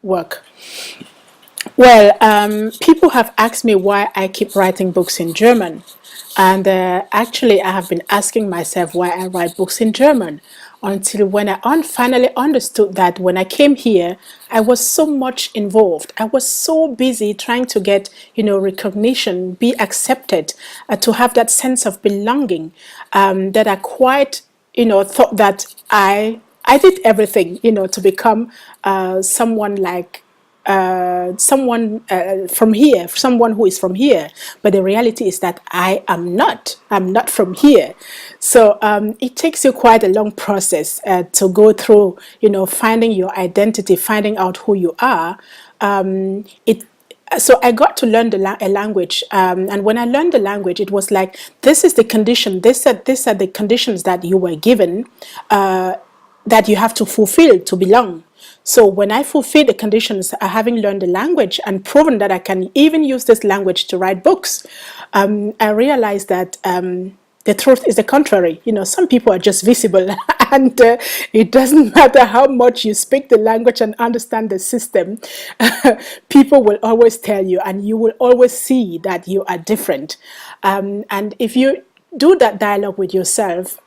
work. Well, people have asked me why I keep writing books in German. And actually, I have been asking myself why I write books in German until when I finally understood that when I came here, I was so much involved. I was so busy trying to get, recognition, be accepted, to have that sense of belonging, that I quite, thought that I did everything, to become someone like someone from here, someone who is from here. But the reality is that I am not. I'm not from here. So it takes you quite a long process to go through, finding your identity, finding out who you are. So I got to learn a language, and when I learned the language, it was like, this is the condition. These are the conditions that you were given, that you have to fulfill to belong. So when I fulfill the conditions, having learned the language and proven that I can even use this language to write books, I realized that the truth is the contrary. Some people are just visible, and it doesn't matter how much you speak the language and understand the system. People will always tell you, and you will always see that you are different. And if you do that dialogue with yourself,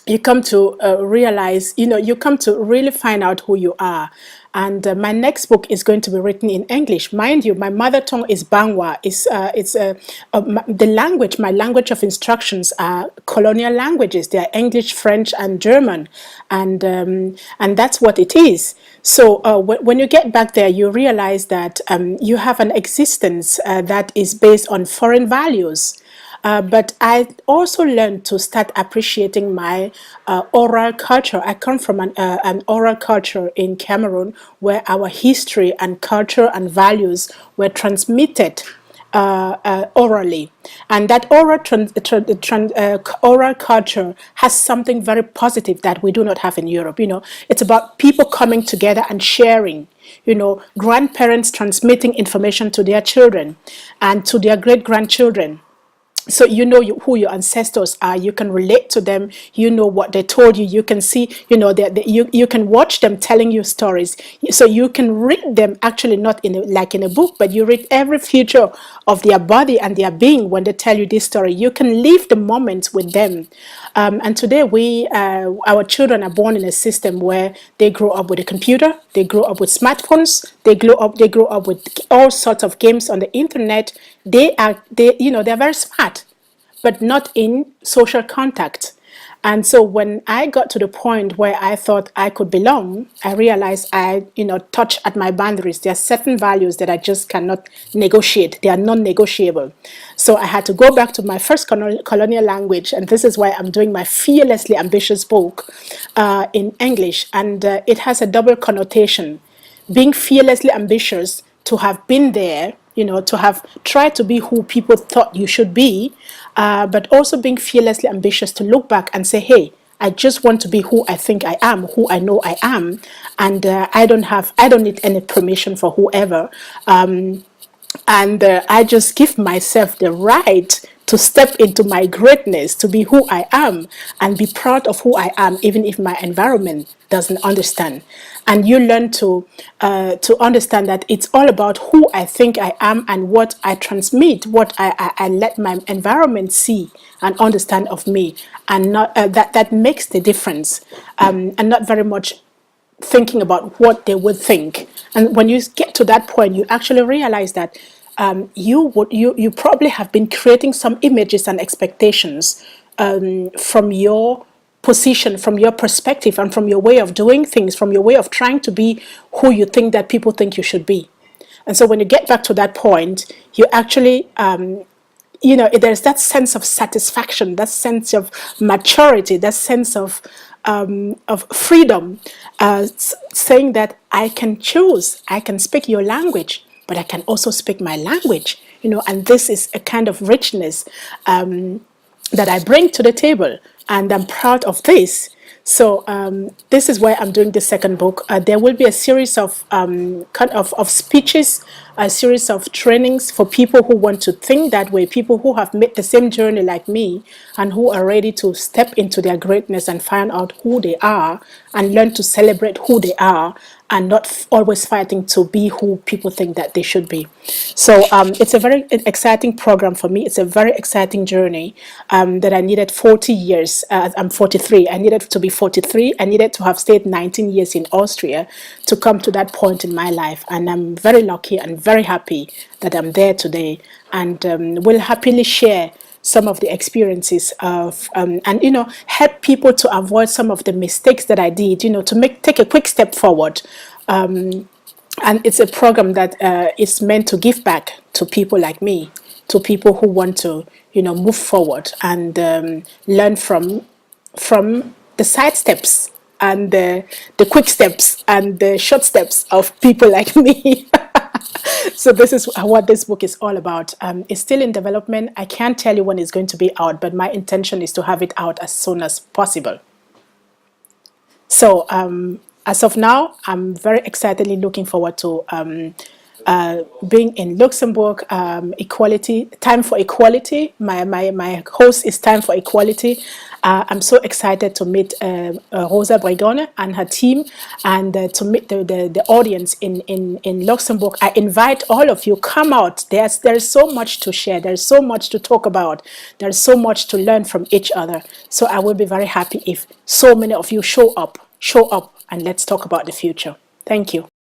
you come to realize, you come to really find out who you are. And my next book is going to be written in English. Mind you, my mother tongue is Bangwa. The language, my language of instructions are colonial languages. They are English, French, and German. And that's what it is. So when you get back there, you realize that you have an existence that is based on foreign values. But I also learned to start appreciating my oral culture. I come from an oral culture in Cameroon where our history and culture and values were transmitted orally. And that oral culture has something very positive that we do not have in Europe. It's about people coming together and sharing. Grandparents transmitting information to their children and to their great-grandchildren. So who your ancestors are. You can relate to them. You know what they told you. You can see, you can watch them telling you stories. So you can read them, actually not like in a book, but you read every feature of their body and their being when they tell you this story. You can live the moment with them. And today our children are born in a system where they grow up with a computer, they grow up with smartphones, they grow up with all sorts of games on the internet. They're very smart, but not in social contact. And so when I got to the point where I thought I could belong, I realized I touch at my boundaries. There are certain values that I just cannot negotiate. They are non-negotiable. So I had to go back to my first colonial language, and this is why I'm doing my Fearlessly Ambitious book in English. And it has a double connotation. Being fearlessly ambitious, to have been there, to have tried to be who people thought you should be, but also being fearlessly ambitious to look back and say, hey, I just want to be who I think I am, who I know I am, and I don't need any permission for whoever, and I just give myself the right to step into my greatness, to be who I am, and be proud of who I am, even if my environment doesn't understand. And you learn to understand that it's all about who I think I am and what I transmit, what I let my environment see and understand of me, and not that makes the difference, and not very much thinking about what they would think. And when you get to that point, you actually realize that you probably have been creating some images and expectations from your position, from your perspective, and from your way of doing things, from your way of trying to be who you think that people think you should be. And so when you get back to that point, you actually there's that sense of satisfaction, that sense of maturity, that sense of freedom, saying that I can choose, I can speak your language, but I can also speak my language, and this is a kind of richness that I bring to the table, and I'm proud of this. So this is why I'm doing the second book. There will be a series of speeches a series of trainings for people who want to think that way, people who have made the same journey like me and who are ready to step into their greatness and find out who they are and learn to celebrate who they are and not always fighting to be who people think that they should be. So it's a very exciting program for me. It's a very exciting journey that I needed 40 years. I'm 43. I needed to be 43. I needed to have stayed 19 years in Austria to come to that point in my life. And I'm very lucky and very happy that I'm there today, and will happily share some of the experiences of and help people to avoid some of the mistakes that I did, to take a quick step forward. And it's a program that is meant to give back to people like me, to people who want to move forward and learn from the side steps and the quick steps and the short steps of people like me. So this is what this book is all about. It's still in development. I can't tell you when it's going to be out, but my intention is to have it out as soon as possible. So as of now, I'm very excitedly looking forward to being in Luxembourg. Equality, time for equality. My host is Time for Equality. I'm so excited to meet Rosa Brigone and her team, and to meet the audience in Luxembourg. I invite all of you, come out. There's so much to share. There's so much to talk about. There's so much to learn from each other. So I will be very happy if so many of you show up, and let's talk about the future. Thank you.